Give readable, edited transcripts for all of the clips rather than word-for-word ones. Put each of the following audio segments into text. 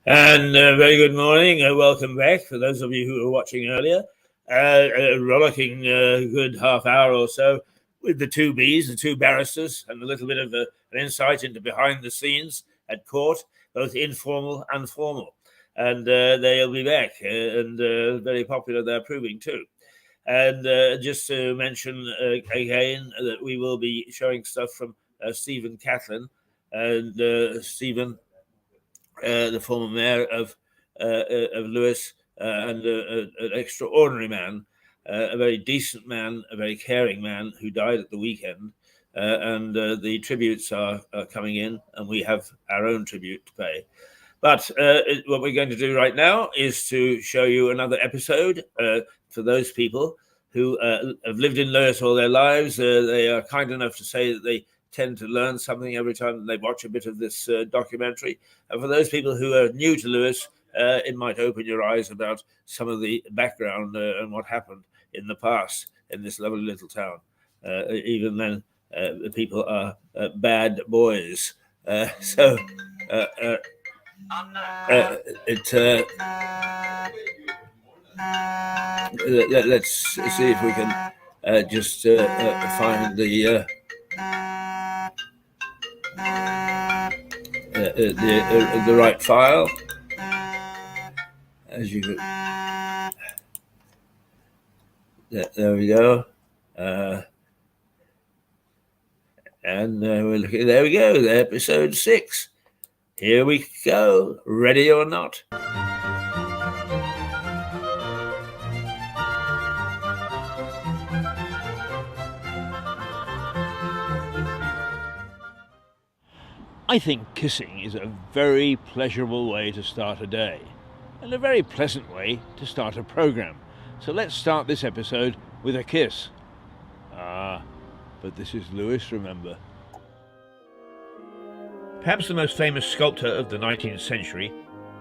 And very good morning. Welcome back for those of you who were watching earlier. A rollicking good half hour or so with the two Bs, the two barristers, and a little bit of an insight into behind the scenes at court, both informal and formal. And they'll be back, and very popular they're proving too. And just to mention again that we will be showing stuff from Stephen Catlin. And Stephen, the former mayor of Lewes, and an extraordinary man, a very decent man, a very caring man who died at the weekend. And the tributes are coming in, and we have our own tribute to pay. But what we're going to do right now is to show you another episode for those people who have lived in Lewes all their lives. They are kind enough to say that they tend to learn something every time they watch a bit of this documentary. And for those people who are new to Lewes, it might open your eyes about some of the background and what happened in the past in this lovely little town. Even then, the people are bad boys. Let's see if we can just find the right file. As you could, there we go. And we're looking. There we go. Episode 6. Here we go. Ready or not? I think kissing is a very pleasurable way to start a day, and a very pleasant way to start a program. So let's start this episode with a kiss. But this is Lewes, remember. Perhaps the most famous sculptor of the 19th century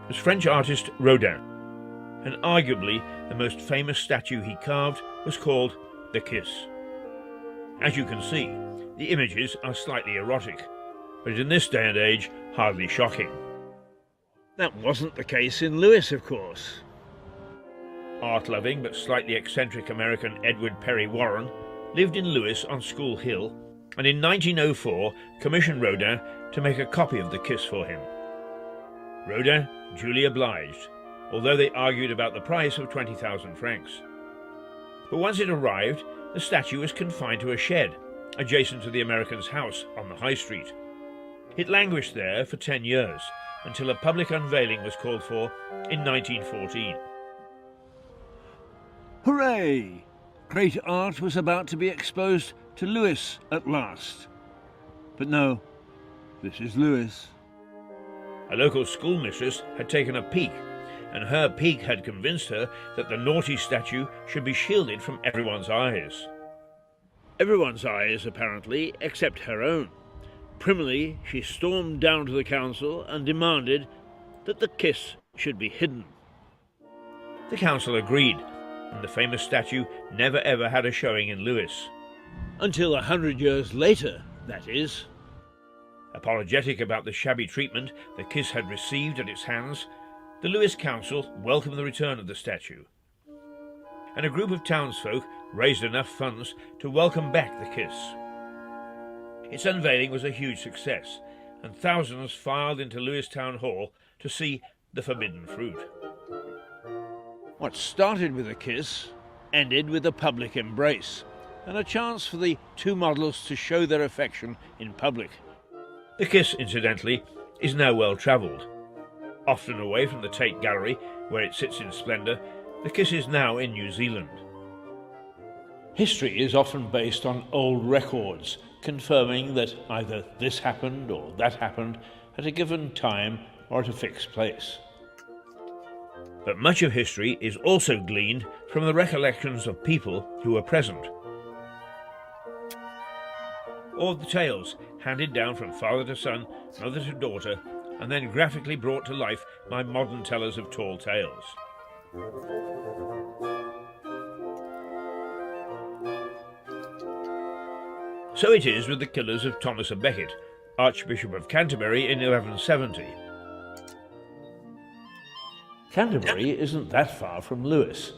was French artist Rodin, and arguably the most famous statue he carved was called The Kiss. As you can see, the images are slightly erotic, but in this day and age, hardly shocking. That wasn't the case in Lewes, of course. Art-loving but slightly eccentric American Edward Perry Warren lived in Lewes on School Hill, and in 1904 commissioned Rodin to make a copy of The Kiss for him. Rodin duly obliged, although they argued about the price of 20,000 francs. But once it arrived, the statue was confined to a shed adjacent to the American's house on the High Street. It languished there for 10 years, until a public unveiling was called for in 1914. Hooray! Great art was about to be exposed to Lewes at last. But no, this is Lewes. A local schoolmistress had taken a peek, and her peek had convinced her that the naughty statue should be shielded from everyone's eyes. Everyone's eyes, apparently, except her own. Primly, she stormed down to the council and demanded that the kiss should be hidden. The council agreed, and the famous statue never ever had a showing in Lewes. Until 100 years later, that is. Apologetic about the shabby treatment the kiss had received at its hands, the Lewes Council welcomed the return of the statue. And a group of townsfolk raised enough funds to welcome back the kiss. Its unveiling was a huge success, and thousands filed into Lewes Town Hall to see the forbidden fruit. What started with a kiss ended with a public embrace, and a chance for the two models to show their affection in public. The kiss, incidentally, is now well travelled. Often away from the Tate Gallery, where it sits in splendour, the kiss is now in New Zealand. History is often based on old records, confirming that either this happened or that happened at a given time or at a fixed place. But much of history is also gleaned from the recollections of people who were present, or the tales handed down from father to son, mother to daughter, and then graphically brought to life by modern tellers of tall tales. So it is with the killers of Thomas à Becket, Archbishop of Canterbury in 1170. Canterbury isn't that far from Lewes,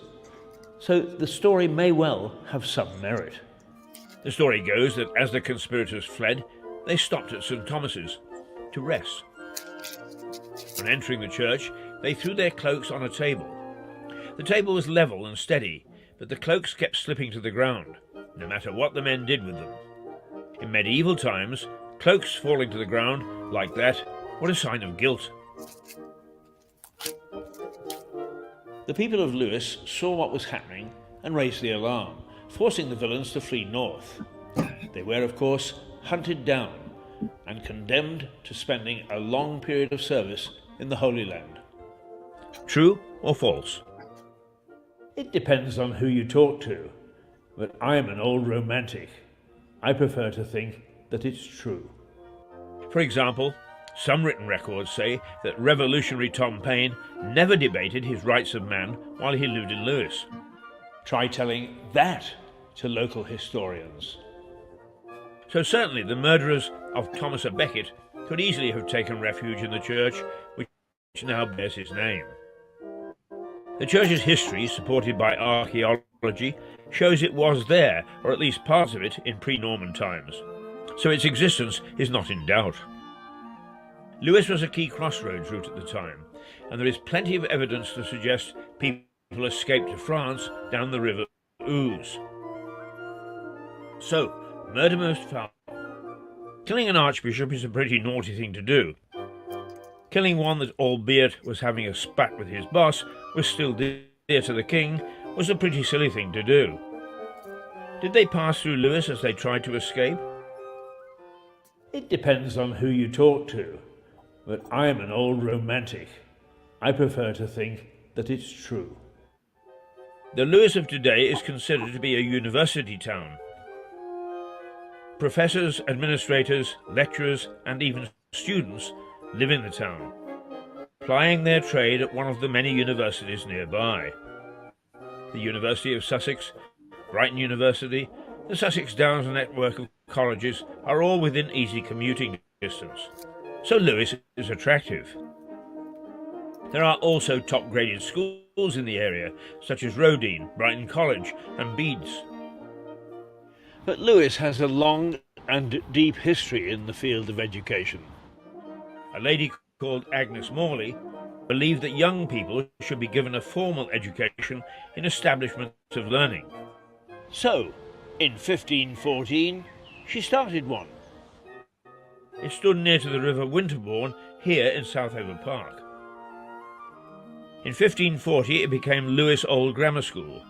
so the story may well have some merit. The story goes that as the conspirators fled, they stopped at St. Thomas's to rest. On entering the church, they threw their cloaks on a table. The table was level and steady, but the cloaks kept slipping to the ground, no matter what the men did with them. In medieval times, cloaks falling to the ground like that were a sign of guilt. The people of Lewes saw what was happening and raised the alarm, forcing the villains to flee north. They were, of course, hunted down and condemned to spending a long period of service in the Holy Land. True or false? It depends on who you talk to, but I am an old romantic. I prefer to think that it's true. For example, some written records say that revolutionary Tom Paine never debated his rights of man while he lived in Lewes. Try telling that to local historians. So certainly the murderers of Thomas à Becket could easily have taken refuge in the church which now bears his name. The church's history, supported by archaeology, shows it was there, or at least parts of it, in pre-Norman times, so its existence is not in doubt. Lewes was a key crossroads route at the time, and there is plenty of evidence to suggest people escaped to France down the river Ouse. So, murder most foul. Killing an archbishop is a pretty naughty thing to do. Killing one that, albeit was having a spat with his boss, was still dear to the king, was a pretty silly thing to do. Did they pass through Lewes as they tried to escape? It depends on who you talk to, but I am an old romantic. I prefer to think that it's true. The Lewes of today is considered to be a university town. Professors, administrators, lecturers, and even students live in the town, plying their trade at one of the many universities nearby. The University of Sussex, Brighton University, the Sussex Downs network of colleges are all within easy commuting distance, so Lewes is attractive. There are also top-graded schools in the area, such as Rodine, Brighton College, and Bede's. But Lewes has a long and deep history in the field of education. A lady called Agnes Morley believed that young people should be given a formal education in establishments of learning. So, in 1514, she started one. It stood near to the River Winterbourne, here in Southaven Park. In 1540, it became Lewes Old Grammar School.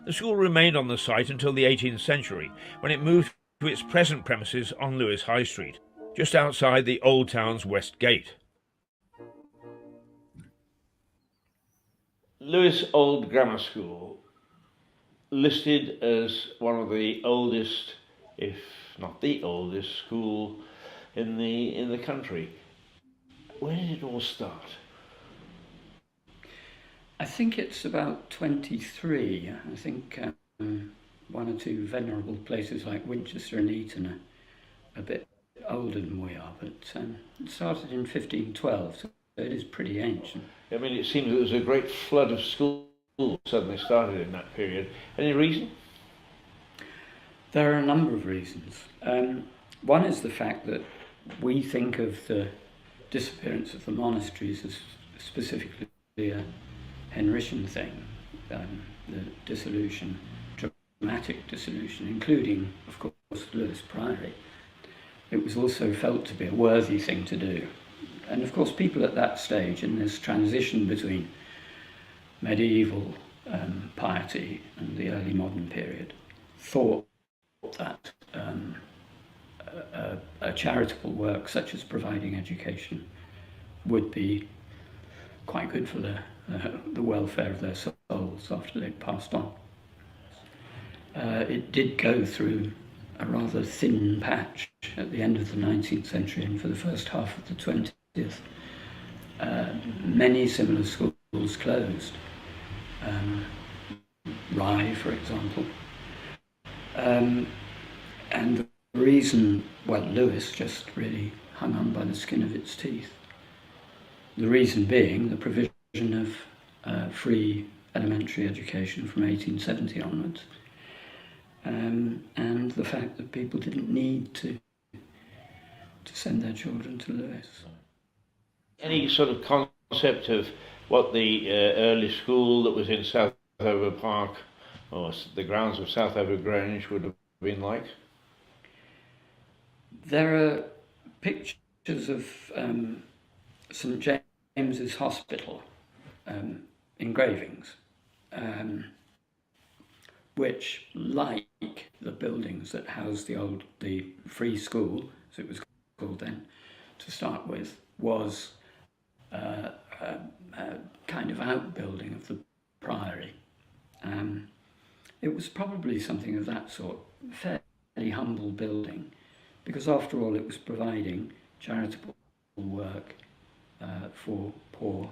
The school remained on the site until the 18th century, when it moved to its present premises on Lewes High Street, just outside the Old Town's West Gate. Lewes Old Grammar School, listed as one of the oldest, if not the oldest, school in the country. Where did it all start? I think it's about 23. I think one or two venerable places like Winchester and Eton are a bit older than we are, but it started in 1512, so it is pretty ancient. I mean, it seems there was a great flood of schools suddenly started in that period. Any reason? There are a number of reasons. One is the fact that we think of the disappearance of the monasteries as specifically a Henrician thing, the dissolution, dramatic dissolution, including, of course, Lewes Priory. It was also felt to be a worthy thing to do. And of course, people at that stage, in this transition between medieval piety and the early modern period, thought that a charitable work such as providing education would be quite good for the welfare of their souls after they'd passed on. It did go through a rather thin patch at the end of the 19th century and for the first half of the 20th. Many similar schools closed. Rye, for example. And the reason, well, Lewes just really hung on by the skin of its teeth. The reason being the provision of free elementary education from 1870 onwards, and the fact that people didn't need to send their children to Lewes. Any sort of concept of what the early school that was in Southover Park or the grounds of Southover Grange would have been like? There are pictures of St James's Hospital engravings, which, like the buildings that housed the free school, as it was called then, to start with, was a kind of outbuilding of the priory. It was probably something of that sort, fairly humble building, because after all it was providing charitable work for poor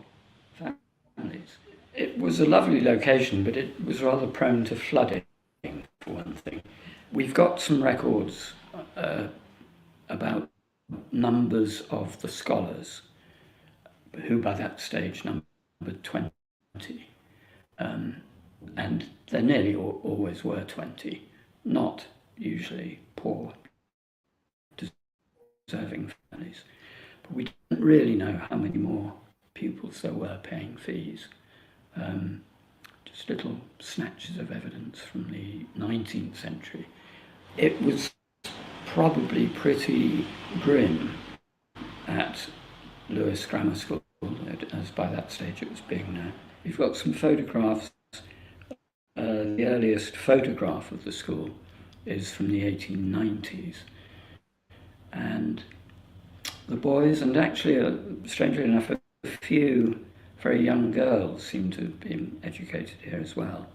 families. It was a lovely location, but it was rather prone to flooding, for one thing. We've got some records about numbers of the scholars, who by that stage numbered 20. And there nearly always were 20, not usually poor, deserving families. But we don't really know how many more pupils there were paying fees. Just little snatches of evidence from the 19th century. It was probably pretty grim at Lewes Grammar School, as by that stage it was being known. We've got some photographs. The earliest photograph of the school is from the 1890s. And the boys, and actually, strangely enough, a few very young girls seem to have been educated here as well.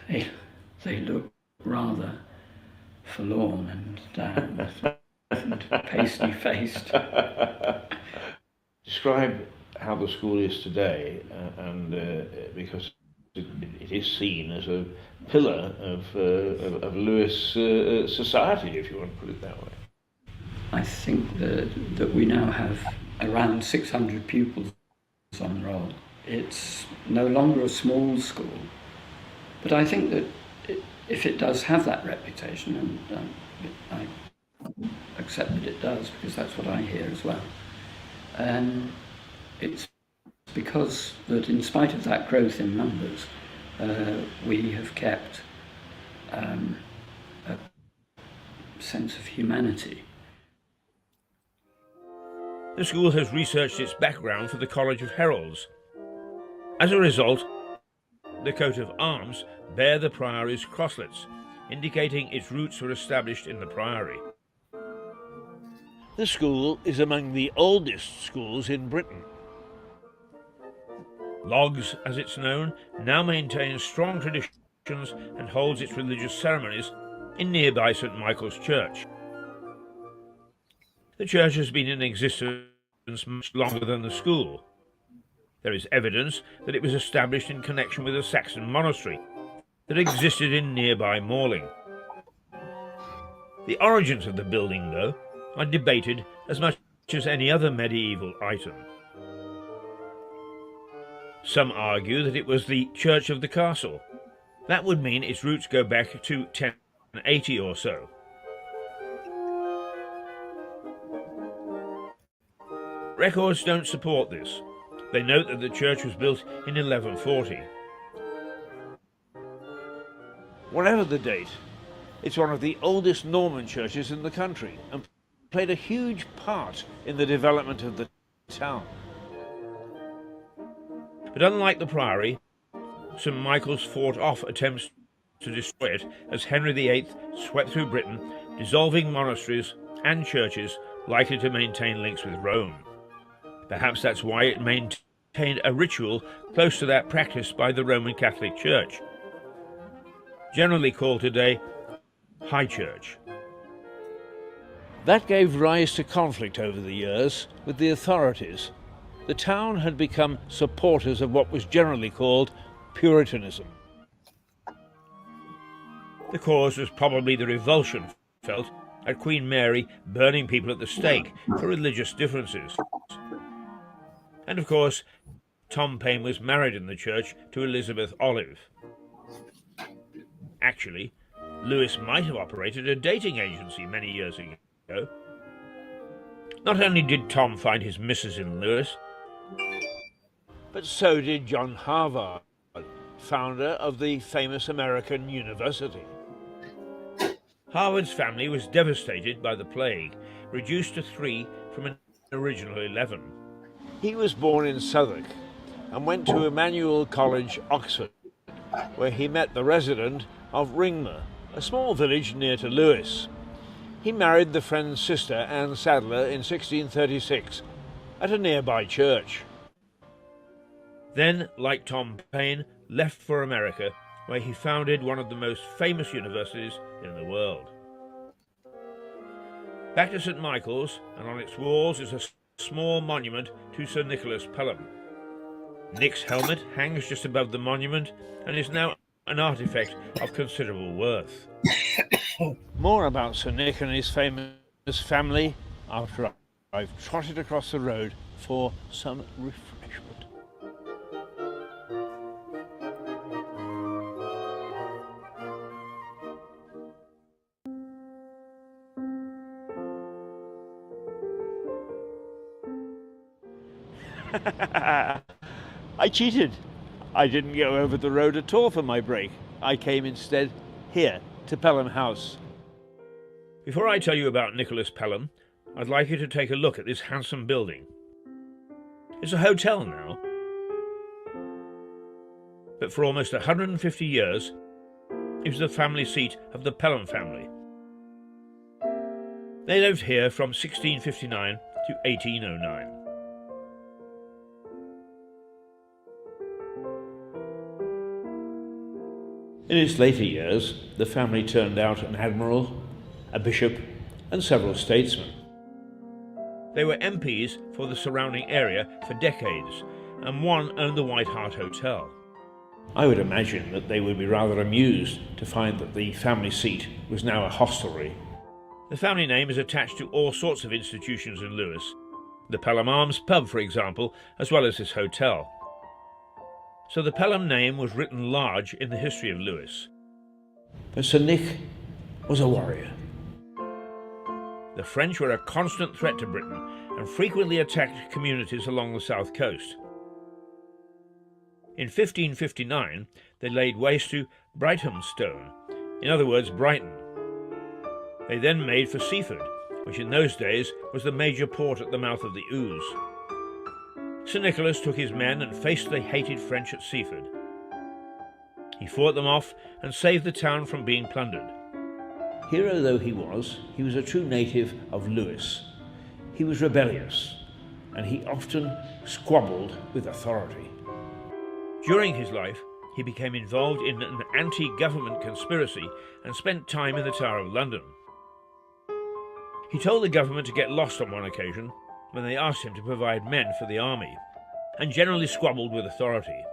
They look rather forlorn and down and pasty-faced. Describe how the school is today, because it is seen as a pillar of Lewes society, if you want to put it that way. I think that we now have around 600 pupils on roll. It's no longer a small school, but I think that if it does have that reputation, and I accept that it does because that's what I hear as well, it's because that in spite of that growth in numbers, we have kept a sense of humanity. The school has researched its background for the College of Heralds. As a result, the coat of arms bear the priory's crosslets, indicating its roots were established in the priory. The school is among the oldest schools in Britain. Logs, as it's known, now maintains strong traditions and holds its religious ceremonies in nearby St Michael's Church. The church has been in existence much longer than the school. There is evidence that it was established in connection with a Saxon monastery that existed in nearby Malling. The origins of the building, though, are debated as much as any other medieval item. Some argue that it was the church of the castle. That would mean its roots go back to 1080 or so. Records don't support this. They note that the church was built in 1140. Whatever the date, it's one of the oldest Norman churches in the country and played a huge part in the development of the town. But unlike the priory, St Michael's fought off attempts to destroy it as Henry VIII swept through Britain, dissolving monasteries and churches likely to maintain links with Rome. Perhaps that's why it maintained a ritual close to that practiced by the Roman Catholic Church, generally called today High Church. That gave rise to conflict over the years with the authorities. The town had become supporters of what was generally called Puritanism. The cause was probably the revulsion felt at Queen Mary burning people at the stake for religious differences. And of course, Tom Paine was married in the church to Elizabeth Olive. Actually, Lewes might have operated a dating agency many years ago. Not only did Tom find his missus in Lewes, but so did John Harvard, founder of the famous American university. Harvard's family was devastated by the plague, reduced to 3 from an original 11. He was born in Southwark and went to Emmanuel College, Oxford, where he met the resident of Ringmer, a small village near to Lewes. He married the friend's sister, Anne Sadler, in 1636 at a nearby church. Then, like Tom Paine, left for America, where he founded one of the most famous universities in the world. Back to St. Michael's, and on its walls is a small monument to Sir Nicholas Pelham. Nick's helmet hangs just above the monument and is now an artifact of considerable worth. More about Sir Nick and his famous family after I've trotted across the road for some refreshment. I cheated. I didn't go over the road at all for my break. I came instead here to Pelham House. Before I tell you about Nicholas Pelham, I'd like you to take a look at this handsome building. It's a hotel now, but for almost 150 years it was the family seat of the Pelham family. They lived here from 1659 to 1809. In its later years, the family turned out an admiral, a bishop, and several statesmen. They were MPs for the surrounding area for decades, and one owned the White Hart Hotel. I would imagine that they would be rather amused to find that the family seat was now a hostelry. The family name is attached to all sorts of institutions in Lewes, the Pelham Arms pub, for example, as well as this hotel. So the Pelham name was written large in the history of Lewes. But Sir Nick was a warrior. The French were a constant threat to Britain and frequently attacked communities along the south coast. In 1559, they laid waste to Brighthelmstone, in other words, Brighton. They then made for Seaford, which in those days was the major port at the mouth of the Ouse. Sir Nicholas took his men and faced the hated French at Seaford. He fought them off and saved the town from being plundered. Hero though he was a true native of Lewes. He was rebellious, and he often squabbled with authority. During his life, he became involved in an anti-government conspiracy and spent time in the Tower of London. He told the government to get lost on one occasion when they asked him to provide men for the army, and generally squabbled with authority.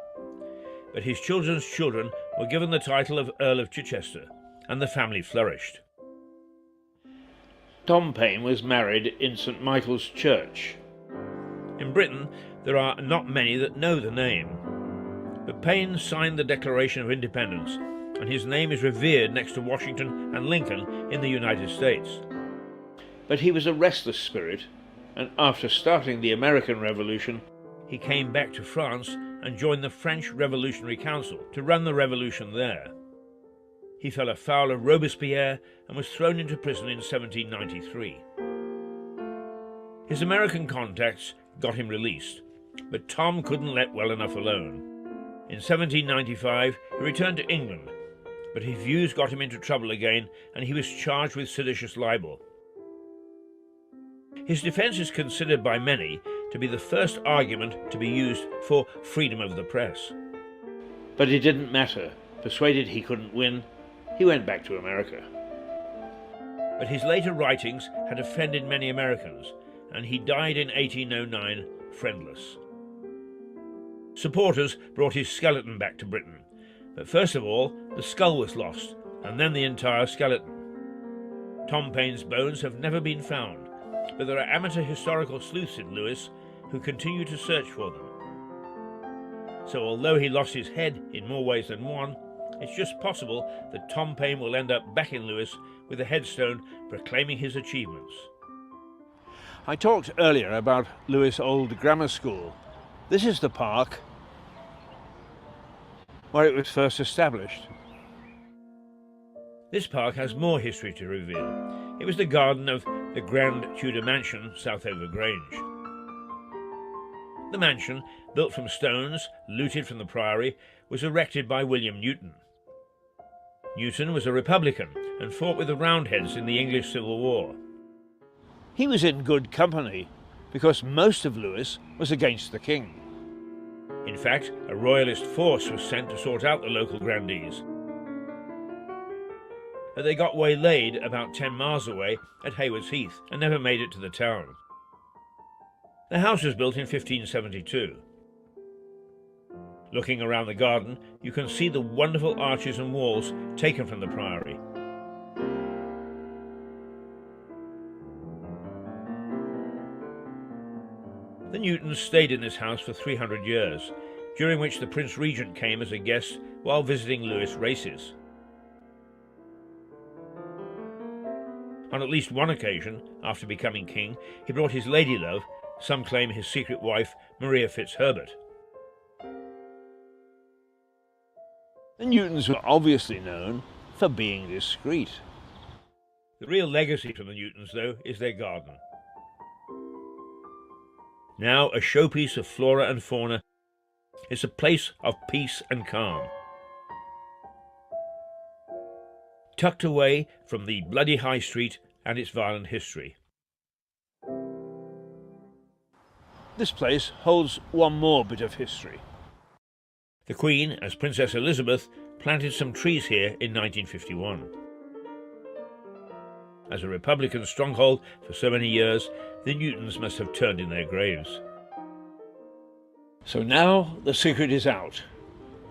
But his children's children were given the title of Earl of Chichester, and the family flourished. Tom Paine was married in St. Michael's Church. In Britain, there are not many that know the name, but Paine signed the Declaration of Independence, and his name is revered next to Washington and Lincoln in the United States. But he was a restless spirit, and after starting the American Revolution, he came back to France and joined the French Revolutionary Council to run the revolution there. He fell afoul of Robespierre and was thrown into prison in 1793. His American contacts got him released, but Tom couldn't let well enough alone. In 1795, he returned to England, but his views got him into trouble again, and he was charged with seditious libel. His defense is considered by many to be the first argument to be used for freedom of the press. But it didn't matter. Persuaded he couldn't win, he went back to America. But his later writings had offended many Americans, and he died in 1809 friendless. Supporters brought his skeleton back to Britain, but first of all the skull was lost, and then the entire skeleton. Tom Paine's bones have never been found, but there are amateur historical sleuths in Lewes who continue to search for them. So although he lost his head in more ways than one, it's just possible that Tom Paine will end up back in Lewes with a headstone proclaiming his achievements. I talked earlier about Lewes Old Grammar School. This is the park where it was first established. This park has more history to reveal. It was the garden of the Grand Tudor Mansion, Southover Grange. The mansion, built from stones looted from the priory, was erected by William Newton. Newton was a Republican and fought with the Roundheads in the English Civil War. He was in good company, because most of Lewes was against the king. In fact, a royalist force was sent to sort out the local grandees. But they got waylaid about 10 miles away at Haywards Heath and never made it to the town. The house was built in 1572. Looking around the garden, you can see the wonderful arches and walls taken from the priory. The Newtons stayed in this house for 300 years, during which the Prince Regent came as a guest while visiting Lewes races. On at least one occasion, after becoming king, he brought his ladylove, some claim his secret wife, Maria Fitzherbert. The Newtons were obviously known for being discreet. The real legacy from the Newtons, though, is their garden. Now a showpiece of flora and fauna, it's a place of peace and calm. Tucked away from the bloody high street and its violent history. This place holds one more bit of history. The Queen, as Princess Elizabeth, planted some trees here in 1951. As a Republican stronghold for so many years, the Newtons must have turned in their graves. So now the secret is out.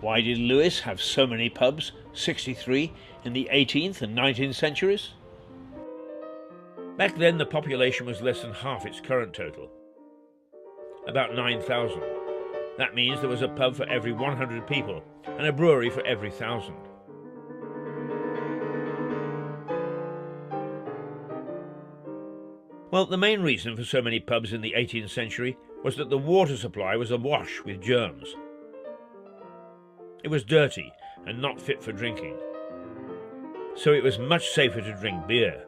Why did Lewes have so many pubs, 63, in the 18th and 19th centuries? Back then the population was less than half its current total. About 9,000. That means there was a pub for every 100 people and a brewery for every 1,000. Well, the main reason for so many pubs in the 18th century was that the water supply was awash with germs. It was dirty and not fit for drinking, so it was much safer to drink beer.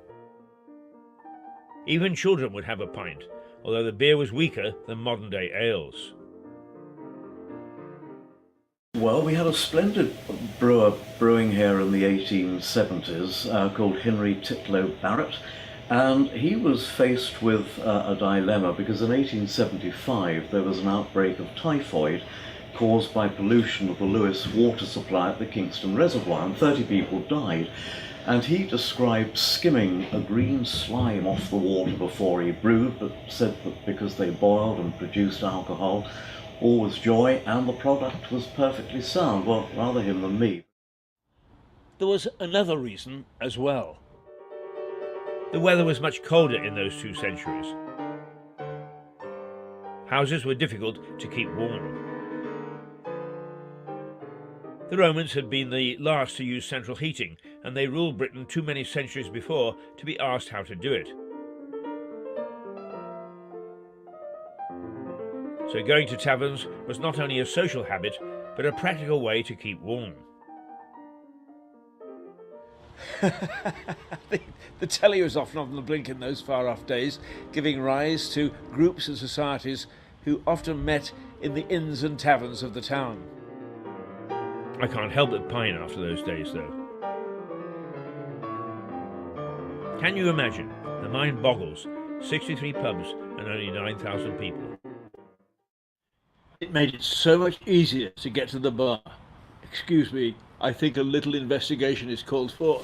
Even children would have a pint, although the beer was weaker than modern-day ales. Well, we had a splendid brewer brewing here in the 1870s called Henry Titlow Barrett, and he was faced with a dilemma because in 1875 there was an outbreak of typhoid caused by pollution of the Lewes water supply at the Kingston Reservoir, and 30 people died. And he described skimming a green slime off the water before he brewed, but said that because they boiled and produced alcohol, all was joy and the product was perfectly sound. Well, rather him than me. There was another reason as well. The weather was much colder in those 2 centuries. Houses were difficult to keep warm. The Romans had been the last to use central heating, and they ruled Britain too many centuries before to be asked how to do it. So going to taverns was not only a social habit, but a practical way to keep warm. The telly was often on the blink in those far-off days, giving rise to groups and societies who often met in the inns and taverns of the town. I can't help but pine after those days, though. Can you imagine? The mind boggles. 63 pubs and only 9,000 people. It made it so much easier to get to the bar. Excuse me, I think a little investigation is called for.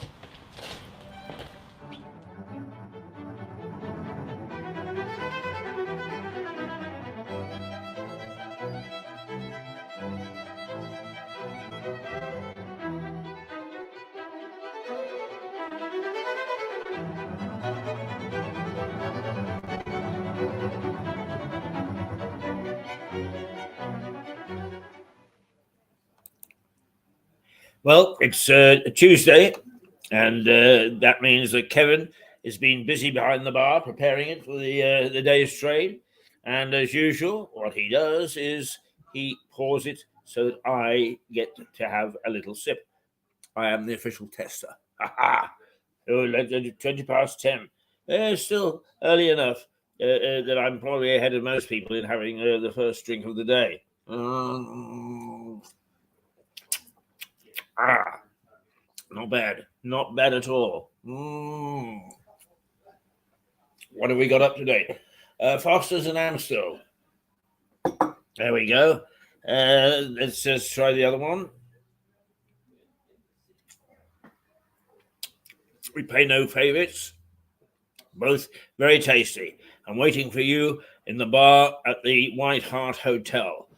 Well, it's Tuesday, and that means that Kevin has been busy behind the bar preparing it for the day's trade. And as usual, what he does is he pours it so that I get to have a little sip. I am the official tester. Ha ha! 20 past 10. Still early enough that I'm probably ahead of most people in having the first drink of the day. Not bad. Not bad at all. What have we got up today? Foster's and Amstel. There we go. Let's just try the other one. We pay no favorites. Both very tasty. I'm waiting for you in the bar at the White Hart Hotel.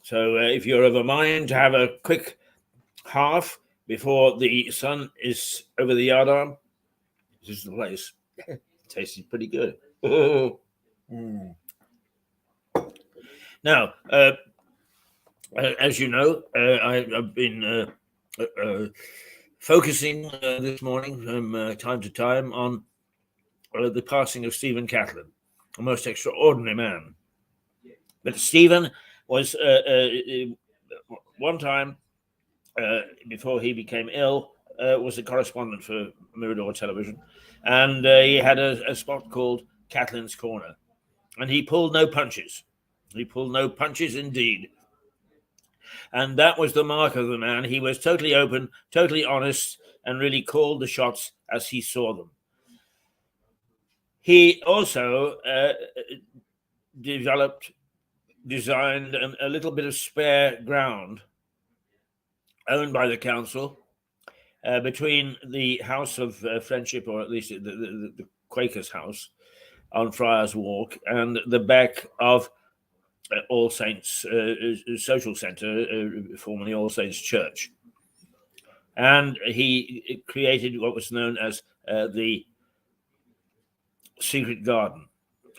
So if you're of a mind to have a quick half before the sun is over the yardarm, this is the place. Tastes pretty good. Now, as you know, I've been focusing this morning from time to time on the passing of Stephen Catlin, a most extraordinary man. But Stephen was one time, before he became ill, was a correspondent for Mirador Television, and he had a spot called Catlin's Corner, and he pulled no punches. He pulled no punches indeed. And that was the mark of the man. He was totally open, totally honest, and really called the shots as he saw them. He also designed a little bit of spare ground owned by the council between the House of Friendship, or at least the Quakers' house on Friars Walk, and the back of All Saints Social Centre, formerly All Saints Church. And he created what was known as the Secret Garden.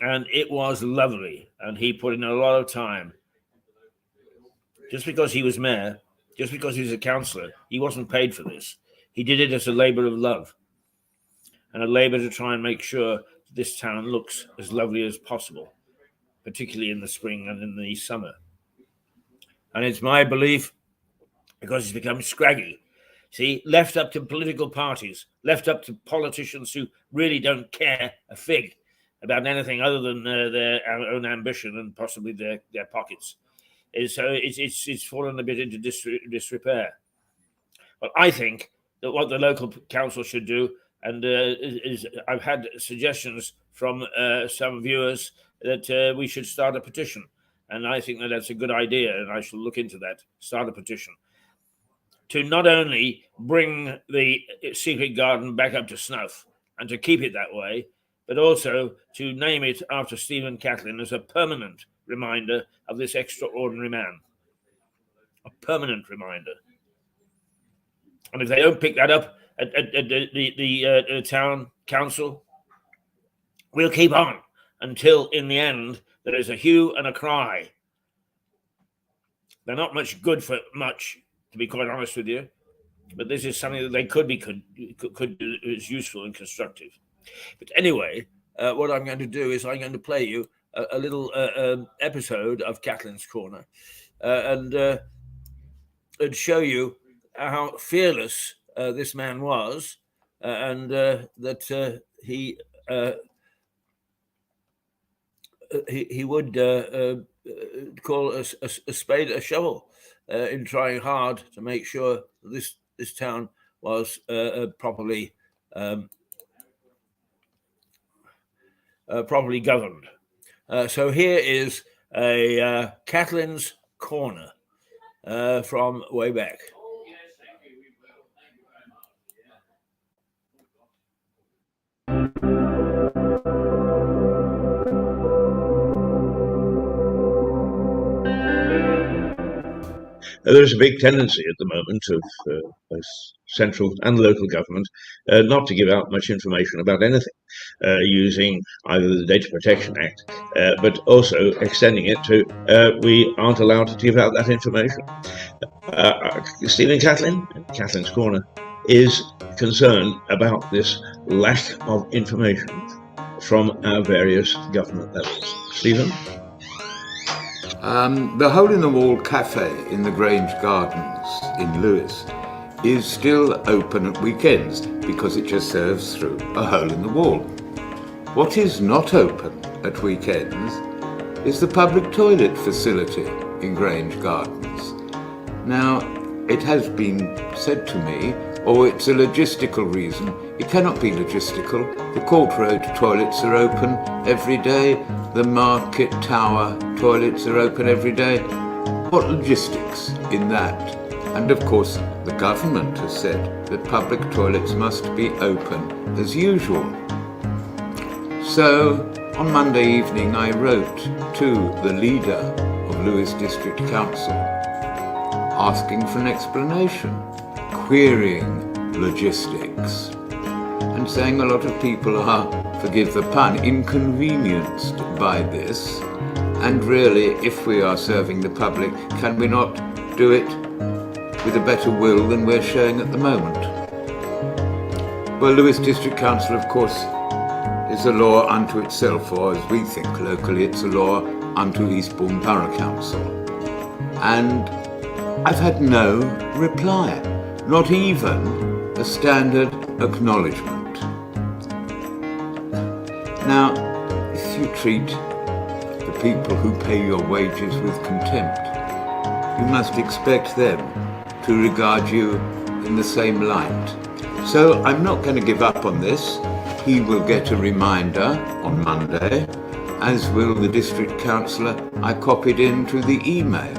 And it was lovely. And he put in a lot of time. Just because he was mayor, just because he was a councillor, he wasn't paid for this. He did it as a labour of love, and a labour to try and make sure this town looks as lovely as possible, particularly in the spring and in the summer. And it's my belief, because it's become scraggy, see, left up to political parties, left up to politicians who really don't care a fig about anything other than their own ambition and possibly their pockets. So it's fallen a bit into disrepair. But I think that what the local council should do, and is I've had suggestions from some viewers that we should start a petition. And I think that that's a good idea, and I shall look into that, start a petition, to not only bring the Secret Garden back up to snuff and to keep it that way, but also to name it after Stephen Catlin as a permanent reminder of this extraordinary man. A permanent reminder. And if they don't pick that up at the town council, we'll keep on until, in the end, there is a hue and a cry. They're not much good for much, to be quite honest with you, but this is something that they could do is useful and constructive. But anyway, what I'm going to do is I'm going to play you a little episode of Catlin's Corner and show you how fearless this man was, and that he would call a spade a shovel in trying hard to make sure this town was properly governed. So here is a Catlin's Corner from way back. There's a big tendency at the moment of central and local government not to give out much information about anything, using either the Data Protection Act, but also extending it to we aren't allowed to give out that information. Stephen Kathleen's Corner, is concerned about this lack of information from our various government levels. Stephen? The Hole in the Wall Cafe in the Grange Gardens in Lewes is still open at weekends because it just serves through a hole in the wall. What is not open at weekends is the public toilet facility in Grange Gardens. Now, it has been said to me, it's a logistical reason. It cannot be logistical. The Court Road toilets are open every day. The Market Tower toilets are open every day. What logistics in that? And of course, the government has said that public toilets must be open as usual. So, on Monday evening, I wrote to the leader of Lewes District Council, asking for an explanation, querying logistics, and saying a lot of people are, forgive the pun, inconvenienced by this. And really, if we are serving the public, can we not do it with a better will than we're showing at the moment? Well, Lewes District Council, of course, is a law unto itself, or as we think locally, it's a law unto Eastbourne Borough Council. And I've had no reply, not even a standard acknowledgement. Now, if you treat the people who pay your wages with contempt, you must expect them to regard you in the same light. So I'm not going to give up on this. He will get a reminder on Monday, as will the district councillor I copied into the email.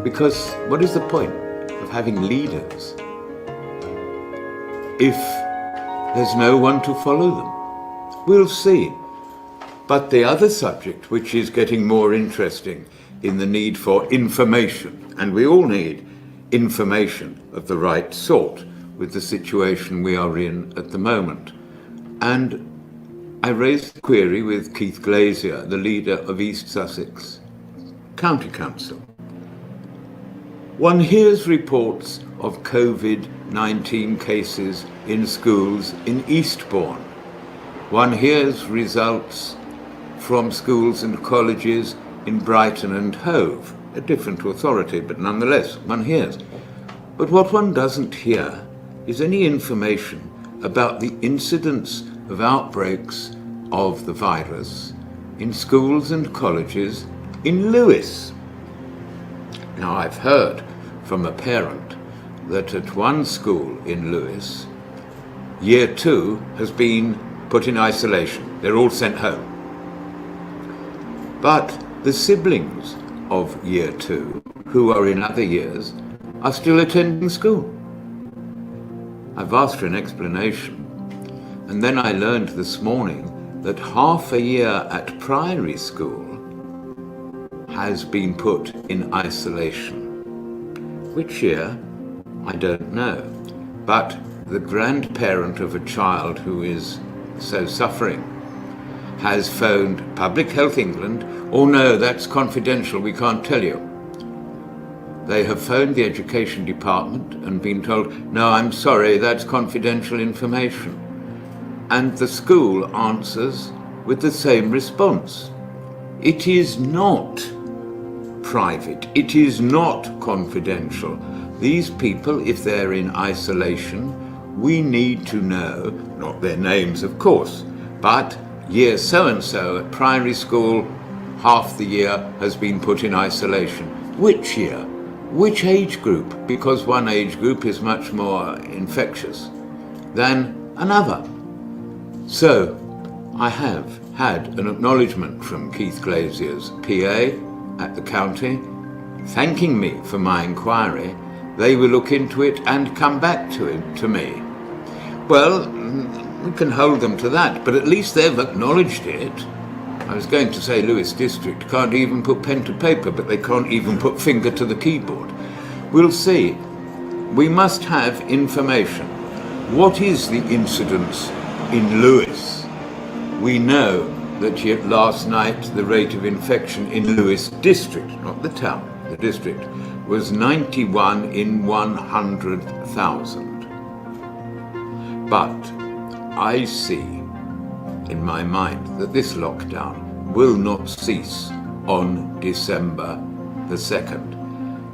Because what is the point of having leaders if there's no one to follow them? We'll see. But the other subject, which is getting more interesting in the need for information, and we all need information of the right sort with the situation we are in at the moment. And I raised the query with Keith Glazier, the leader of East Sussex County Council. One hears reports of COVID-19 cases in schools in Eastbourne. One hears results from schools and colleges in Brighton and Hove, a different authority, but nonetheless, one hears. But what one doesn't hear is any information about the incidence of outbreaks of the virus in schools and colleges in Lewes. Now, I've heard from a parent that at one school in Lewes, Year 2 has been put in isolation. They're all sent home. But the siblings of Year 2, who are in other years, are still attending school. I've asked for an explanation, and then I learned this morning that half a year at primary school has been put in isolation. Which year? I don't know. But the grandparent of a child who is so suffering has phoned Public Health England. Oh no, that's confidential, we can't tell you. They have phoned the Education Department and been told, no, I'm sorry, that's confidential information. And the school answers with the same response. It is not private, it is not confidential. These people, if they're in isolation, we need to know, not their names of course, but year so-and-so at primary school, half the year has been put in isolation. Which year? Which age group? Because one age group is much more infectious than another. So, I have had an acknowledgement from Keith Glazier's PA at the county, thanking me for my inquiry. They will look into it and come back to me. Well, we can hold them to that, but at least they've acknowledged it. I was going to say Lewes District can't even put pen to paper, but they can't even put finger to the keyboard. We'll see. We must have information. What is the incidence in Lewes? We know that yet last night the rate of infection in Lewes district, not the town, the district, was 91 in 100,000. But I see in my mind that this lockdown will not cease on December the 2nd.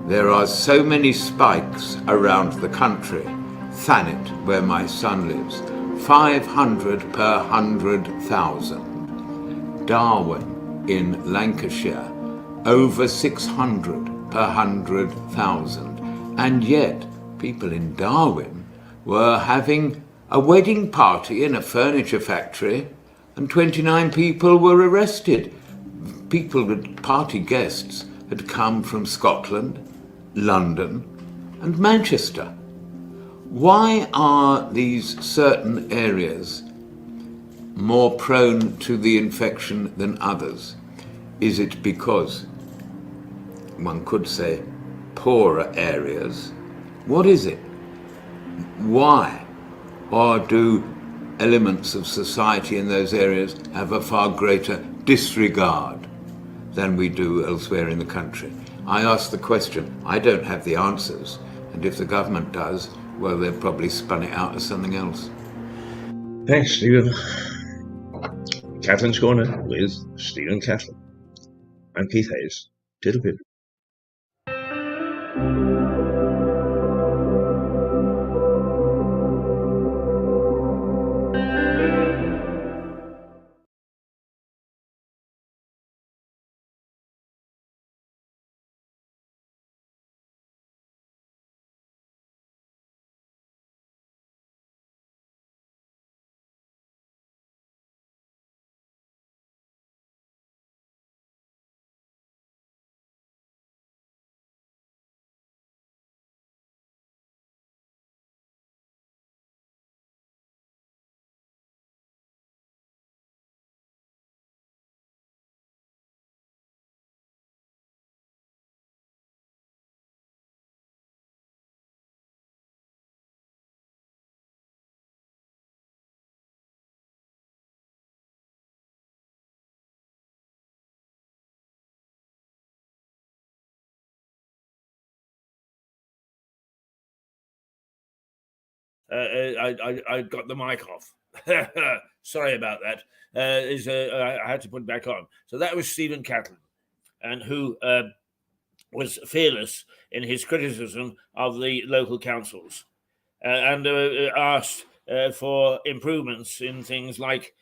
There are so many spikes around the country. Thanet, where my son lives, 500 per 100,000. Darwin in Lancashire, over 600 per 100,000. And yet, people in Darwin were having a wedding party in a furniture factory, and 29 people were arrested. Party guests had come from Scotland, London, and Manchester. Why are these certain areas more prone to the infection than others? Is it because, one could say, poorer areas? What is it? Why? Or do elements of society in those areas have a far greater disregard than we do elsewhere in the country? I ask the question. I don't have the answers. And if the government does, well, they've probably spun it out as something else. Thanks, Stephen. Catherine's Corner with Stephen Catlin. I'm Keith Hayes. Tiddle pip. I got the mic off. Sorry about that. I had to put it back on. So that was Stephen Catlin, and who was fearless in his criticism of the local councils, and asked for improvements in things like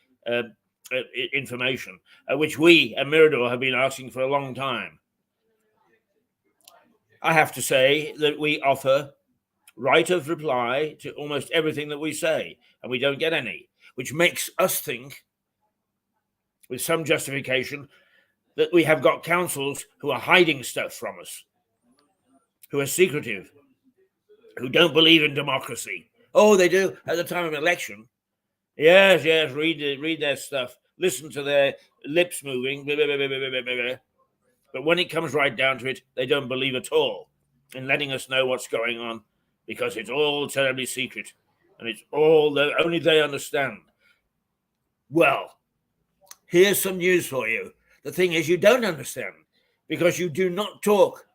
information, which we at Mirador have been asking for a long time. I have to say that we offer right of reply to almost everything that we say, and we don't get any, which makes us think, with some justification, that we have got councils who are hiding stuff from us, who are secretive, who don't believe in democracy. Oh, they do at the time of election. Yes, read their stuff, listen to their lips moving, blah, blah, blah, blah, blah, blah, blah. But when it comes right down to it, they don't believe at all in letting us know what's going on, because it's all terribly secret, and it's all that only they understand. Well, here's some news for you. The thing is, you don't understand, because you do not talk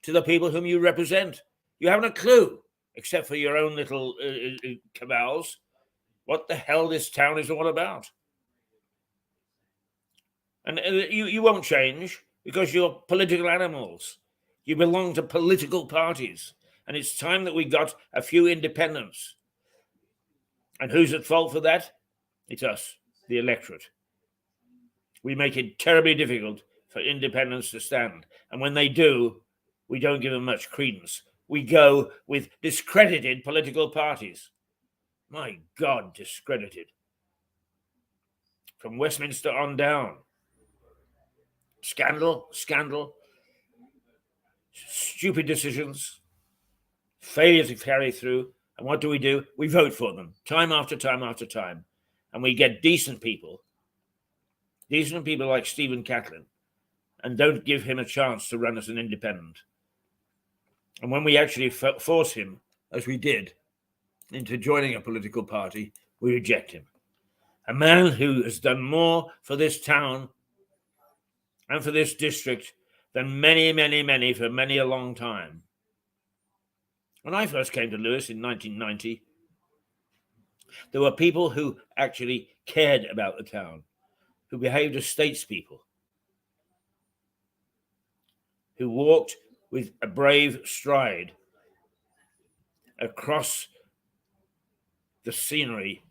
to the people whom you represent. You haven't a clue, except for your own little cabals, what the hell this town is all about. And you won't change, because you're political animals. You belong to political parties. And it's time that we got a few independents. And who's at fault for that? It's us, the electorate. We make it terribly difficult for independents to stand. And when they do, we don't give them much credence. We go with discredited political parties. My God, discredited. From Westminster on down. Scandal, stupid decisions, failure to carry through. And what do? We vote for them time after time after time. And we get decent people like Stephen Catlin, and don't give him a chance to run as an independent. And when we actually force him as we did, into joining a political party, we reject him. A man who has done more for this town and for this district than many, many, many for many a long time. When I first came to Lewes in 1990, there were people who actually cared about the town, who behaved as statespeople, who walked with a brave stride across the scenery,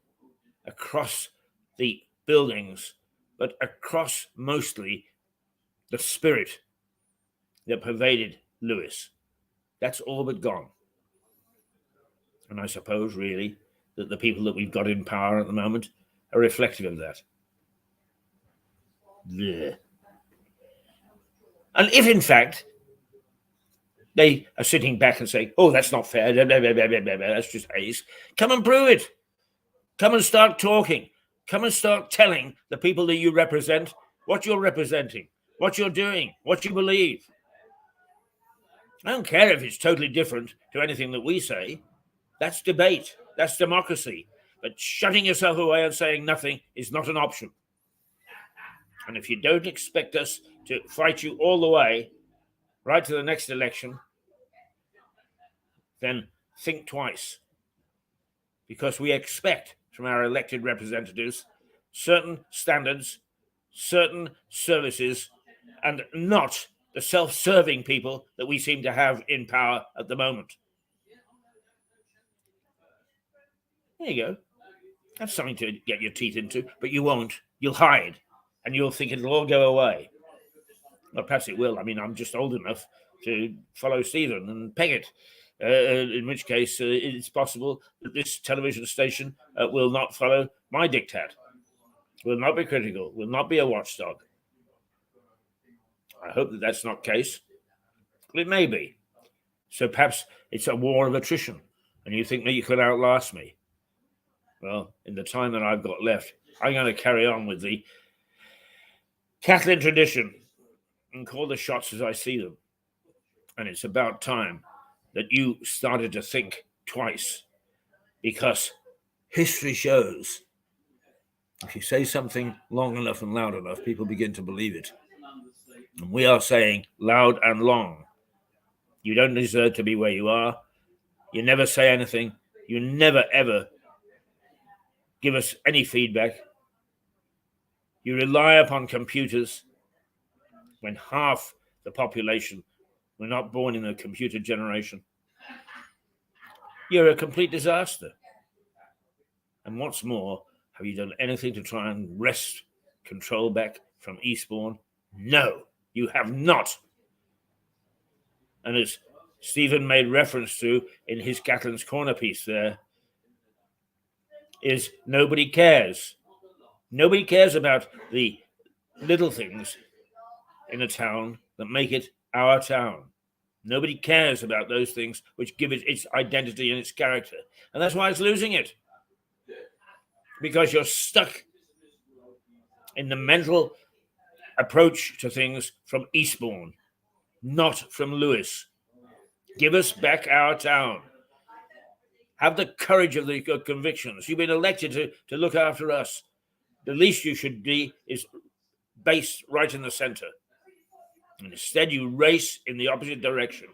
across the buildings, but across mostly the spirit that pervaded Lewes. That's all but gone. And I suppose, really, that the people that we've got in power at the moment are reflective of that. Blech. And if, in fact, they are sitting back and saying, oh, that's not fair, blah, blah, blah, blah, blah, blah, that's just haze, come and prove it. Come and start talking. Come and start telling the people that you represent what you're representing, what you're doing, what you believe. I don't care if it's totally different to anything that we say. That's debate. That's democracy. But shutting yourself away and saying nothing is not an option. And if you don't expect us to fight you all the way, right to the next election, then think twice. Because we expect from our elected representatives certain standards, certain services, and not the self-serving people that we seem to have in power at the moment. There you go. That's something to get your teeth into, but you won't. You'll hide, and you'll think it'll all go away. Well, perhaps it will. I mean, I'm just old enough to follow Stephen and peg it, in which case it's possible that this television station will not follow my diktat, will not be critical, will not be a watchdog. I hope that that's not the case, but it may be. So perhaps it's a war of attrition, and you think that you could outlast me. Well, in the time that I've got left, I'm going to carry on with the Catholic tradition and call the shots as I see them. And it's about time that you started to think twice, because history shows if you say something long enough and loud enough, people begin to believe it. And we are saying loud and long, you don't deserve to be where you are. You never say anything. You never, ever give us any feedback. You rely upon computers when half the population were not born in a computer generation. You're a complete disaster. And what's more, have you done anything to try and wrest control back from Eastbourne? No, you have not. And as Stephen made reference to in his Catherine's Corner piece there, is nobody cares. Nobody cares about the little things in a town that make it our town. Nobody cares about those things which give it its identity and its character. And that's why it's losing it. Because you're stuck in the mental approach to things from Eastbourne, not from Lewes. Give us back our town. Have the courage of the convictions. You've been elected to look after us. The least you should be is based right in the center. And instead you race in the opposite direction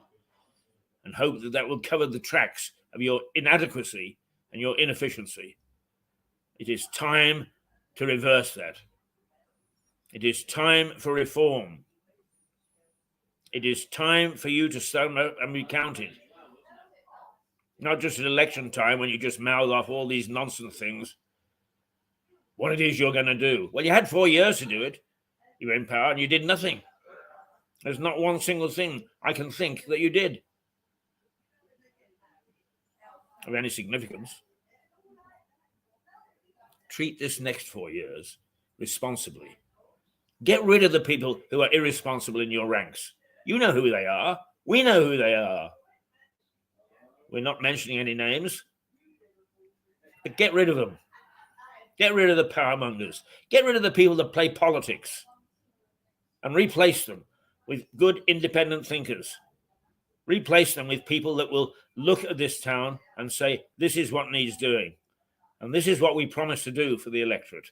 and hope that that will cover the tracks of your inadequacy and your inefficiency. It is time to reverse that. It is time for reform. It is time for you to stand up and be counted. Not just at election time when you just mouth off all these nonsense things. What it is you're going to do. Well, you had 4 years to do it. You were in power and you did nothing. There's not one single thing I can think that you did of any significance. Treat this next 4 years responsibly. Get rid of the people who are irresponsible in your ranks. You know who they are. We know who they are. We're not mentioning any names. But get rid of them. Get rid of the power mongers. Get rid of the people that play politics and replace them with good independent thinkers. Replace them with people that will look at this town and say, this is what needs doing. And this is what we promise to do for the electorate.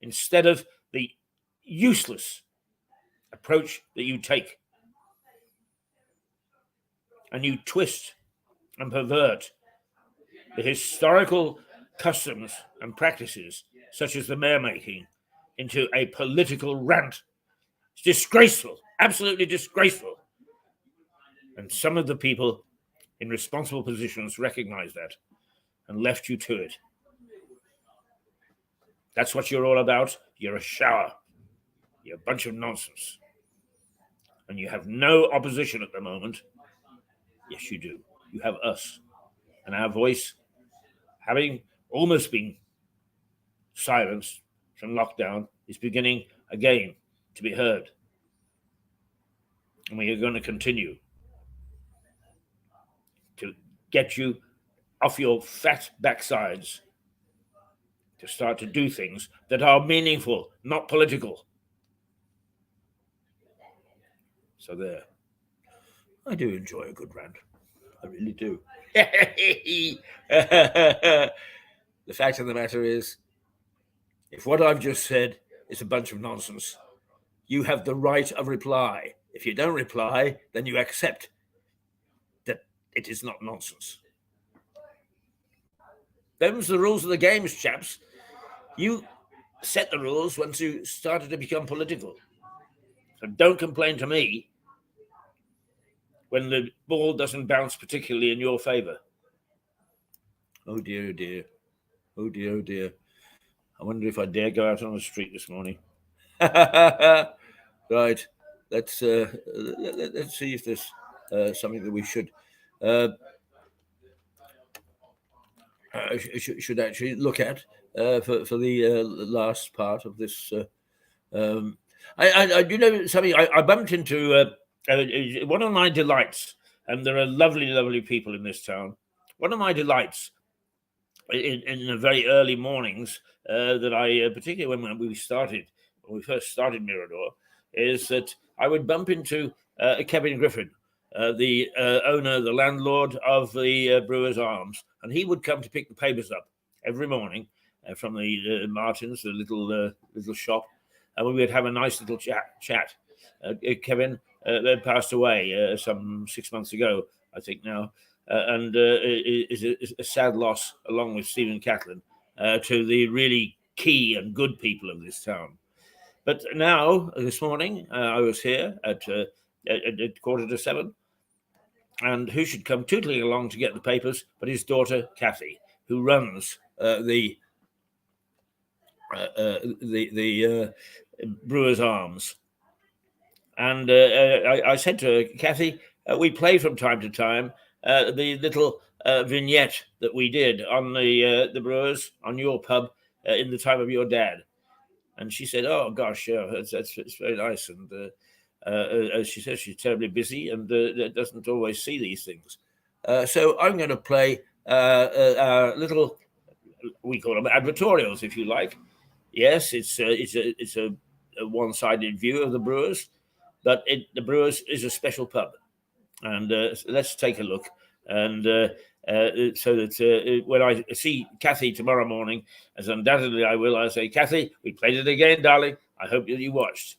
Instead of the useless approach that you take. And you twist and pervert the historical customs and practices, such as the mayor making, into a political rant. It's disgraceful, absolutely disgraceful. And some of the people in responsible positions recognize that and left you to it. That's what you're all about. You're a shower. You're a bunch of nonsense. And you have no opposition at the moment. Yes, you do. You have us. And our voice, having almost been silenced from lockdown, is beginning again to be heard. And we are going to continue to get you off your fat backsides to start to do things that are meaningful, not political. So there. I do enjoy a good rant. I really do. The fact of the matter is, if what I've just said is a bunch of nonsense, you have the right of reply. If you don't reply, then you accept that it is not nonsense. Them's the rules of the games, chaps. You set the rules once you started to become political. So don't complain to me when the ball doesn't bounce particularly in your favor. Oh dear, oh dear. Oh dear, oh dear. I wonder if I dare go out on the street this morning. Right. Let's see if there's something that we should should actually look at for the last part of this. I do know something. I bumped into one of my delights, and there are lovely, lovely people in this town. One of my delights in the very early mornings that I, particularly when we first started Mirador, is that I would bump into Kevin Griffin, the owner, the landlord of the Brewers Arms, and he would come to pick the papers up every morning from the Martins, the little shop, and we would have a nice little chat. Kevin passed away some 6 months ago, I think now, and is a sad loss, along with Stephen Catlin, to the really key and good people of this town. But now, this morning, I was here at 7:15, and who should come tootling along to get the papers but his daughter, Kathy, who runs the Brewers Arms. And I said to her, Kathy, we play from time to time the little vignette that we did on the Brewers, on your pub, in the time of your dad. And she said, oh, gosh, yeah, it's very nice. And as she says, she's terribly busy and doesn't always see these things. So I'm going to play little, we call them advertorials, if you like. Yes, it's a one-sided view of the Brewers, but the Brewers is a special pub. And let's take a look. And so that when I see Kathy tomorrow morning, as undoubtedly I will, I say, Kathy, we played it again, darling. I hope that you watched.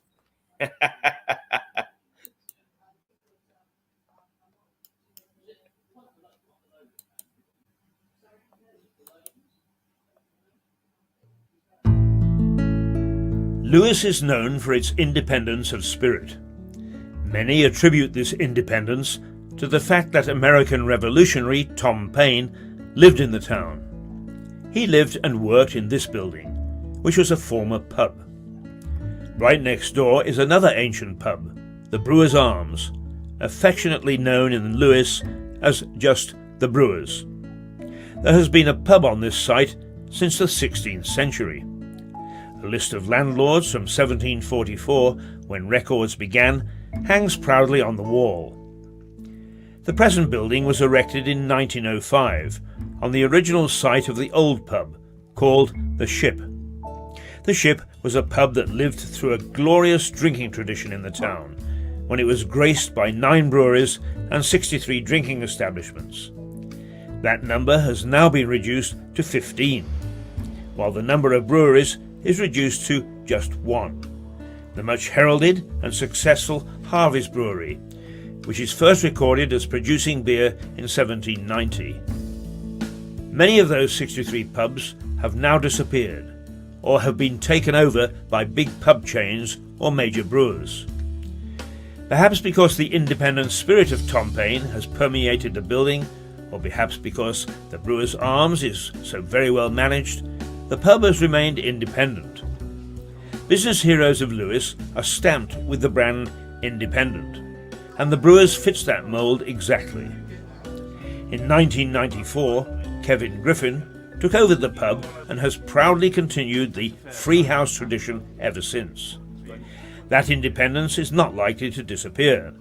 Lewes is known for its independence of spirit. Many attribute this independence to the fact that American revolutionary Tom Paine lived in the town. He lived and worked in this building, which was a former pub. Right next door is another ancient pub, the Brewers Arms, affectionately known in Lewes as just the Brewers. There has been a pub on this site since the 16th century. A list of landlords from 1744, when records began, hangs proudly on the wall. The present building was erected in 1905 on the original site of the old pub, called the Ship. The Ship was a pub that lived through a glorious drinking tradition in the town, when it was graced by 9 breweries and 63 drinking establishments. That number has now been reduced to 15, while the number of breweries is reduced to just 1, the much heralded and successful Harvey's Brewery, which is first recorded as producing beer in 1790. Many of those 63 pubs have now disappeared, or have been taken over by big pub chains or major brewers. Perhaps because the independent spirit of Tom Paine has permeated the building, or perhaps because the Brewers Arms is so very well managed, the pub has remained independent. Business heroes of Lewes are stamped with the brand Independent, and the Brewers fits that mould exactly. In 1994, Kevin Griffin took over the pub and has proudly continued the free house tradition ever since. That independence is not likely to disappear.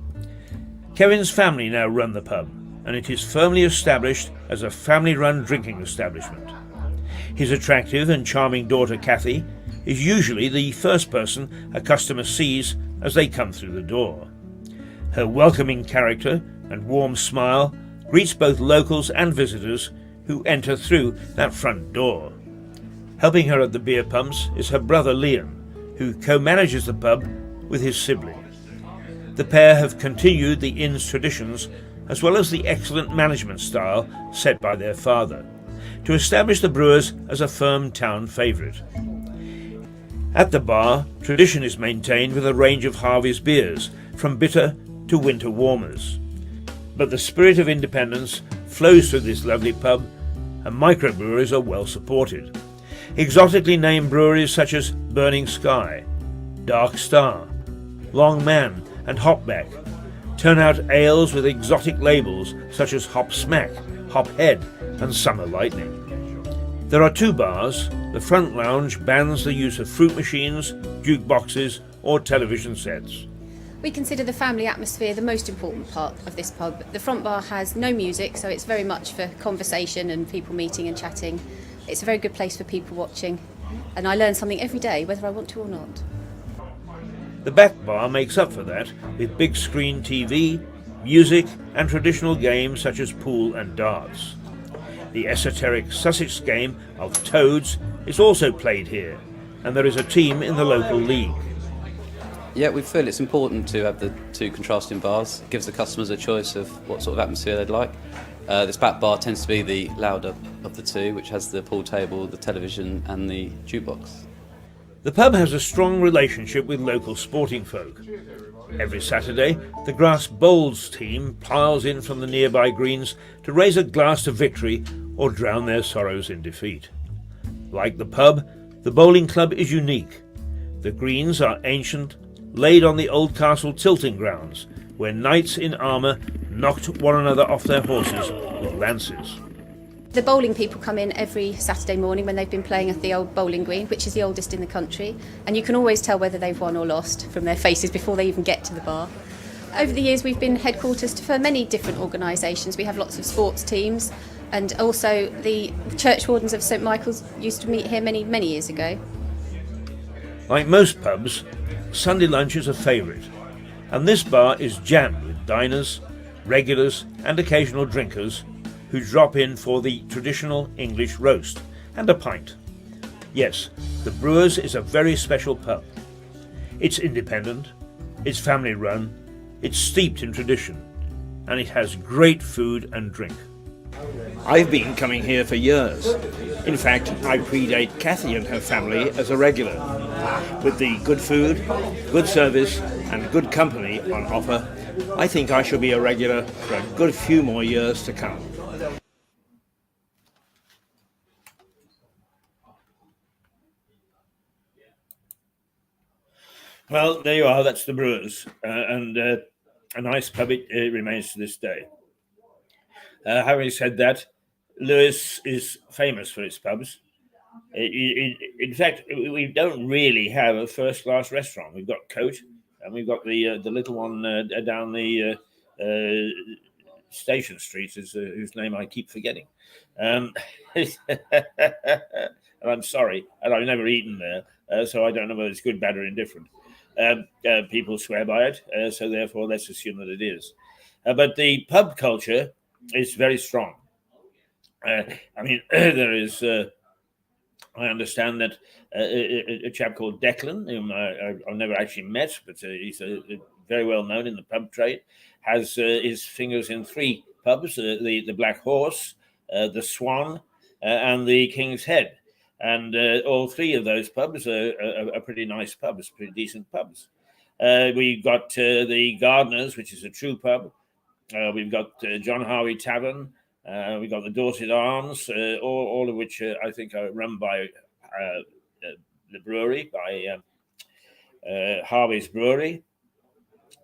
Kevin's family now run the pub, and it is firmly established as a family-run drinking establishment. His attractive and charming daughter Kathy is usually the first person a customer sees as they come through the door. Her welcoming character and warm smile greets both locals and visitors who enter through that front door. Helping her at the beer pumps is her brother Liam, who co-manages the pub with his sibling. The pair have continued the inn's traditions as well as the excellent management style set by their father, to establish the Brewers as a firm town favourite. At the bar, tradition is maintained with a range of Harvey's beers, from bitter to winter warmers. But the spirit of independence flows through this lovely pub, and microbreweries are well supported. Exotically named breweries such as Burning Sky, Dark Star, Long Man and Hopback turn out ales with exotic labels such as Hop Smack, Hop Head and Summer Lightning. There are 2 bars. The front lounge bans the use of fruit machines, jukeboxes or television sets. We consider the family atmosphere the most important part of this pub. The front bar has no music, so it's very much for conversation and people meeting and chatting. It's a very good place for people watching, and I learn something every day, whether I want to or not. The back bar makes up for that with big screen TV, music and traditional games such as pool and darts. The esoteric Sussex game of Toads is also played here, and there is a team in the local league. Yeah, we feel it's important to have the 2 contrasting bars. It gives the customers a choice of what sort of atmosphere they'd like. This back bar tends to be the louder of the 2, which has the pool table, the television and the jukebox. The pub has a strong relationship with local sporting folk. Every Saturday, the Grass Bowls team piles in from the nearby greens to raise a glass to victory or drown their sorrows in defeat. Like the pub, the bowling club is unique. The greens are ancient, laid on the old castle tilting grounds, where knights in armour knocked one another off their horses with lances. The bowling people come in every Saturday morning when they've been playing at the old bowling green, which is the oldest in the country, and you can always tell whether they've won or lost from their faces before they even get to the bar. Over the years we've been headquarters for many different organisations. We have lots of sports teams, and also the Church Wardens of St Michael's used to meet here many years ago. Like most pubs, Sunday lunch is a favourite, and this bar is jammed with diners, regulars and occasional drinkers who drop in for the traditional English roast and a pint. Yes, the Brewers is a very special pub. It's independent, it's family run, it's steeped in tradition, and it has great food and drink. I've been coming here for years. In fact, I predate Kathy and her family as a regular. With the good food, good service and good company on offer, I think I shall be a regular for a good few more years to come. Well, there you are, that's the Brewers, and a nice pub it remains to this day. Having said that, Lewes is famous for its pubs. In fact, we don't really have a first-class restaurant. We've got Coat, and we've got the little one down the Station Street, whose name I keep forgetting. And I'm sorry, and I've never eaten there, so I don't know whether it's good, bad, or indifferent. people swear by it, so therefore let's assume that it is. But the pub culture is very strong. I mean, there is. I understand that a chap called Declan, whom I've never actually met, but he's very well known in the pub trade, has his fingers in 3 pubs: the Black Horse, the Swan, and the King's Head. And all 3 of those pubs are pretty nice pubs, pretty decent pubs. We've got the Gardeners, which is a true pub. We've got John Harvey Tavern. We've got the Dorset Arms, all of which I think are run by the brewery, by Harvey's Brewery.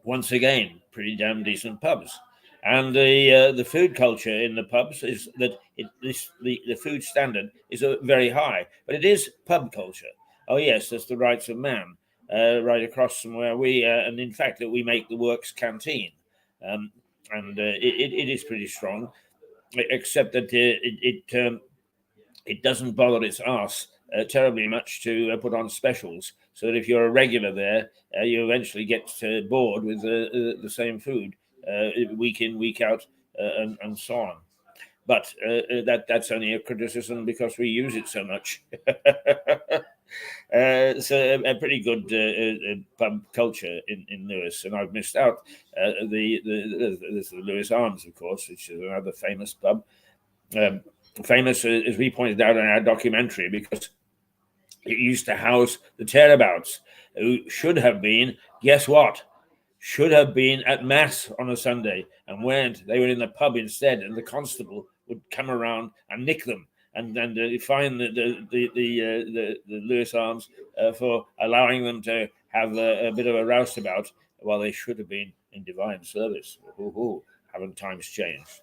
Once again, pretty damn decent pubs. And the food culture in the pubs is that the food standard is very high, but it is pub culture. Oh yes, that's the Rights of Man, right across from where we, and in fact that we make the Works Canteen, and it is pretty strong, except that it doesn't bother its arse terribly much to put on specials, so that if you're a regular there, you eventually get bored with the same food week in, week out, and so on. But that's only a criticism because we use it so much. So a pretty good pub culture in Lewes, and I've missed out the Lewes Arms, of course, which is another famous pub. Famous, as we pointed out in our documentary, because it used to house the tearabouts, who should have been, guess what? Should have been at mass on a Sunday and weren't. They were in the pub instead, and the constable would come around and nick them and fine the Lewes Arms for allowing them to have a bit of a roustabout while they should have been in divine service. Haven't times changed?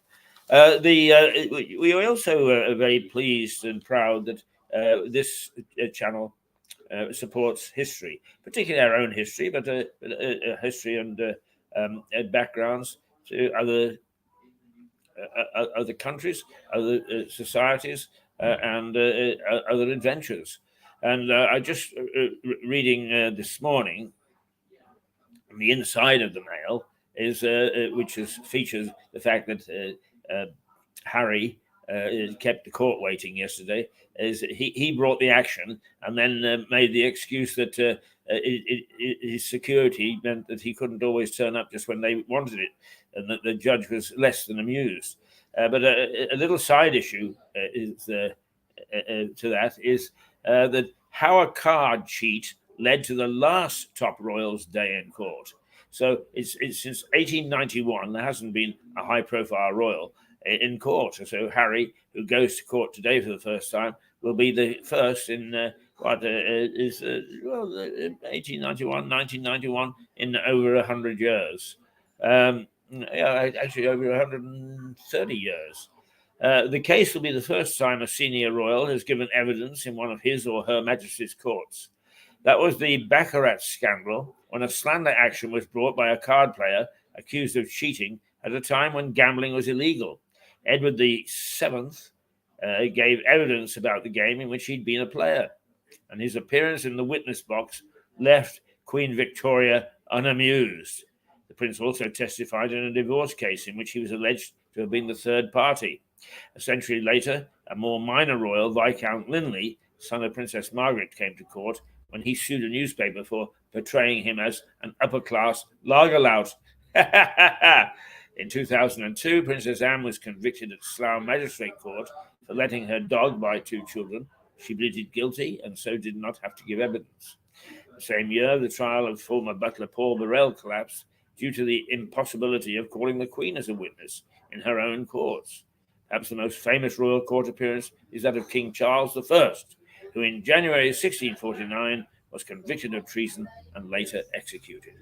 We are also very pleased and proud that this channel supports history, particularly our own history, but history and backgrounds to other countries, other societies, and other adventures. And I just reading this morning, the inside of the Mail is features the fact that Harry kept the court waiting yesterday. Is he brought the action and then made the excuse that his security meant that he couldn't always turn up just when they wanted it, and that the judge was less than amused. But a little side issue is to that is that how a card cheat led to the last top royals' day in court. So it's since 1891 there hasn't been a high-profile royal in court. So Harry, who goes to court today for the first time, will be the first in 1891, 1991, in over 100 years. Actually over 130 years. The case will be the first time a senior royal has given evidence in one of his or her Majesty's courts. That was the Baccarat scandal, when a slander action was brought by a card player accused of cheating at a time when gambling was illegal. Edward VII gave evidence about the game in which he'd been a player, and his appearance in the witness box left Queen Victoria unamused. The prince also testified in a divorce case in which he was alleged to have been the third party. A century later, a more minor royal, Viscount Linley, son of Princess Margaret, came to court when he sued a newspaper for portraying him as an upper-class lager lout. In 2002, Princess Anne was convicted at Slough Magistrate Court for letting her dog buy 2 children. She pleaded guilty and so did not have to give evidence. The same year, the trial of former butler Paul Burrell collapsed due to the impossibility of calling the Queen as a witness in her own courts. Perhaps the most famous royal court appearance is that of King Charles I, who in January 1649 was convicted of treason and later executed.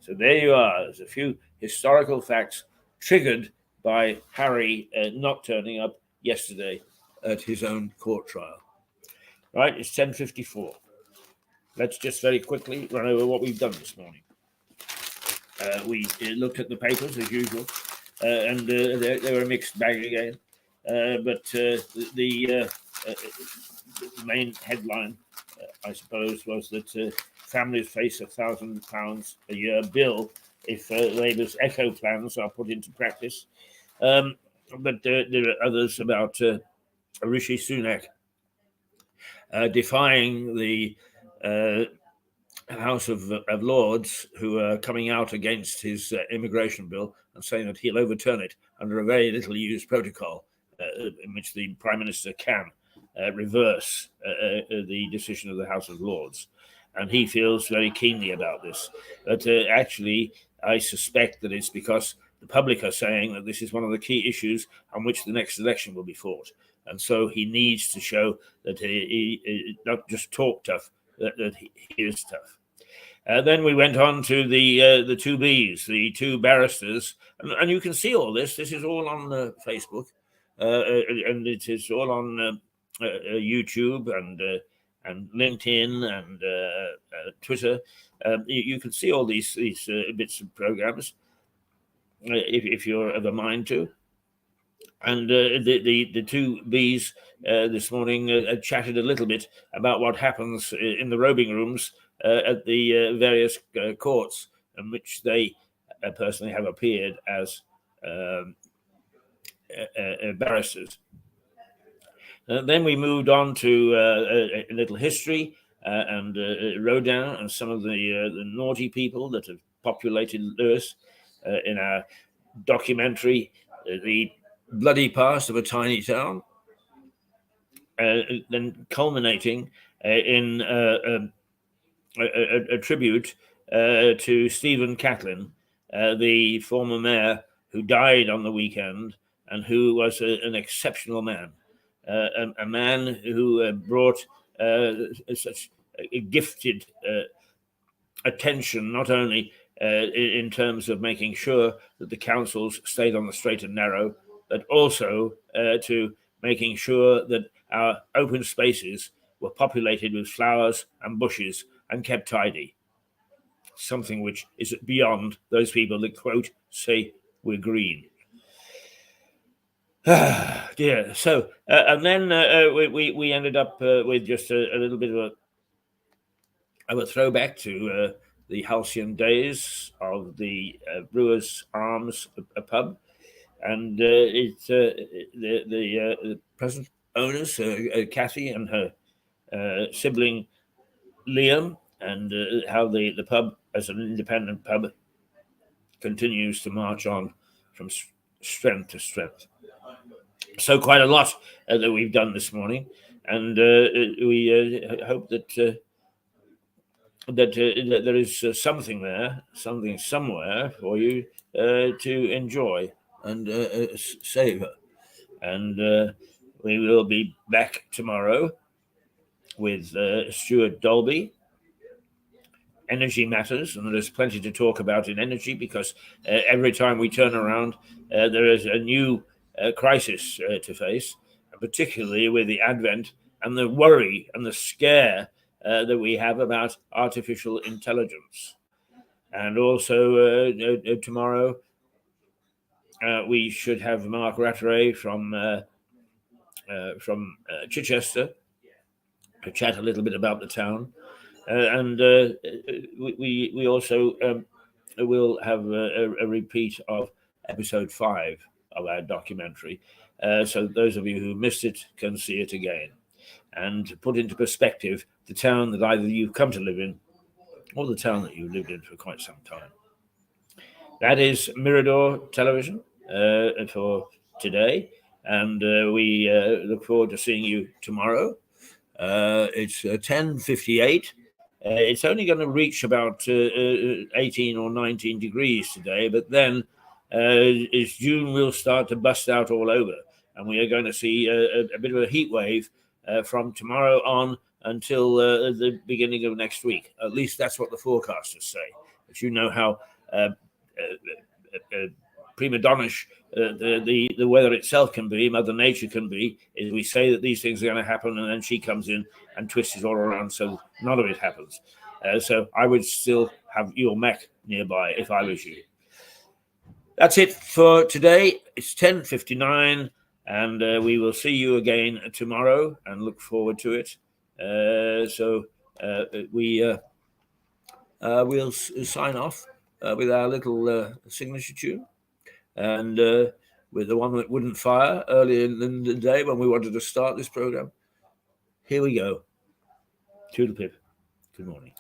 So there you are. There's a few historical facts triggered by Harry not turning up yesterday at his own court trial. Right, it's 10:54. Let's just very quickly run over what we've done this morning. We looked at the papers as usual, and they were a mixed bag again. But the main headline, I suppose, was that families face £1,000 a year bill if Labour's eco plans are put into practice. But there are others about Rishi Sunak defying the House of Lords, who are coming out against his immigration bill and saying that he'll overturn it under a very little used protocol in which the Prime Minister can reverse the decision of the House of Lords. And he feels very keenly about this. But actually, I suspect that it's because the public are saying that this is one of the key issues on which the next election will be fought. And so he needs to show that he not just talk tough, that he is tough. Then we went on to the two Bs, the two barristers, and you can see all this. This is all on Facebook, and it is all on YouTube and LinkedIn and Twitter. You can see all these bits of programs if you're of a mind to. And the two Bs this morning chatted a little bit about what happens in the robing rooms at the various courts in which they personally have appeared as barristers. Then we moved on to a little history and Rodin and some of the naughty people that have populated Lewes in our documentary, The Bloody Past of a Tiny Town, then culminating in a tribute to Stephen Catlin, the former mayor who died on the weekend and who was an exceptional man, a man who brought such a gifted attention, not only in terms of making sure that the councils stayed on the straight and narrow, but also to making sure that our open spaces were populated with flowers and bushes and kept tidy. Something which is beyond those people that, quote, say we're green. Dear. So, and then we ended up with just a little bit of a throwback to the halcyon days of the Brewers Arms pub, and it's the present owners, Kathy and her sibling Liam, and how the pub as an independent pub continues to march on from strength to strength. So quite a lot that we've done this morning, and we hope that that there is something there, something somewhere for you to enjoy and savor. And we will be back tomorrow with Stuart Dolby. Energy matters, and there's plenty to talk about in energy, because every time we turn around, there is a new crisis to face, particularly with the advent and the worry and the scare that we have about artificial intelligence. And also tomorrow, we should have Mark Rattray from Chichester to chat a little bit about the town. And we also will have a repeat of episode 5 of our documentary, so those of you who missed it can see it again and put into perspective the town that either you've come to live in or the town that you've lived in for quite some time. That is Mirador Television for today, and we look forward to seeing you tomorrow. It's 10:58. It's only going to reach about 18 or 19 degrees today, but then as June will start to bust out all over, and we are going to see a bit of a heat wave from tomorrow on until the beginning of next week. At least that's what the forecasters say. But you know how prima donnish the weather itself can be, Mother Nature can be, is we say that these things are going to happen, and then she comes in and twists it all around so none of it happens. So I would still have your Mac nearby if I was you. That's it for today. It's 10:59, and we will see you again tomorrow and look forward to it. So we we'll sign off with our little signature tune, and with the one that wouldn't fire earlier in the day when we wanted to start this program. Here we go. Toodle pip. Good morning.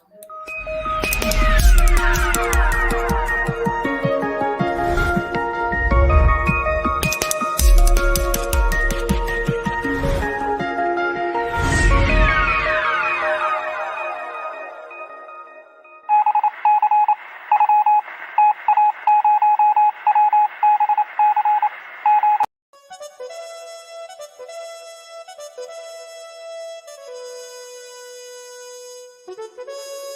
Thank you.